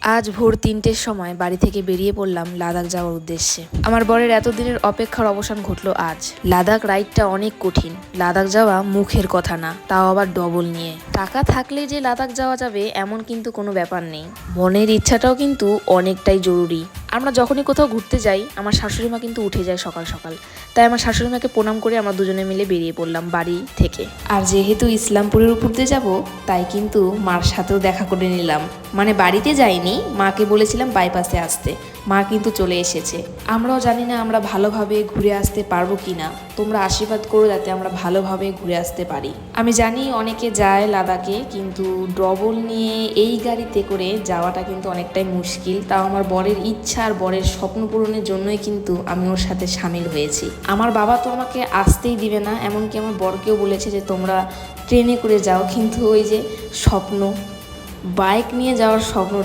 আজ ভোর ৩টের সময় বাড়ি থেকে বেরিয়ে পড়লাম লাদাখ যাওয়ার উদ্দেশ্যে। আমার বরের এতদিনের অপেক্ষার অবসান ঘটলো আজ। লাদাখ রাইডটা অনেক কঠিন। লাদাখ যাওয়া মুখের কথা না, তাও আবার ডবল নিয়ে। টাকা থাকলে যে লাদাখ যাওয়া যাবে এমন কিন্তু কোনো ব্যাপার নেই, মনের ইচ্ছাটাও কিন্তু অনেকটাই জরুরি। আমরা যখনই কোথাও ঘুরতে যাই আমার শাশুড়ি মা কিন্তু উঠে যায় সকাল সকাল, তাই আমার শাশুড়ি মাকে প্রণাম করে আমরা দুজনে মিলে বেরিয়ে পড়লাম বাড়ি থেকে। আর যেহেতু ইসলামপুরের উপর দিয়ে যাবো তাই কিন্তু মার সাথেও দেখা করে নিলাম। মানে বাড়িতে যাইনি, মাকে বলেছিলাম বাইপাসে আসতে, মা কিন্তু চলে এসেছে। আমরাও জানি না আমরা ভালোভাবে ঘুরে আসতে পারবো কি না, তোমরা আশীর্বাদ করো যাতে আমরা ভালোভাবে ঘুরে আসতে পারি। আমি জানি অনেকে যায় লাদাখে, কিন্তু ডবল নিয়ে এই গাড়িতে করে যাওয়াটা কিন্তু অনেকটাই মুশকিল। তাও আমার বরের ইচ্ছা আর বরের স্বপ্ন পূরণের জন্যই কিন্তু আমি ওর সাথে সামিল হয়েছি। আমার বাবা তো আমাকে আসতেই দিবে না, এমনকি আমার বরকেও বলেছে যে তোমরা ট্রেনে করে যাও, কিন্তু ওই যে স্বপ্ন, বাইক নিয়ে যাওয়ার স্বপ্নটা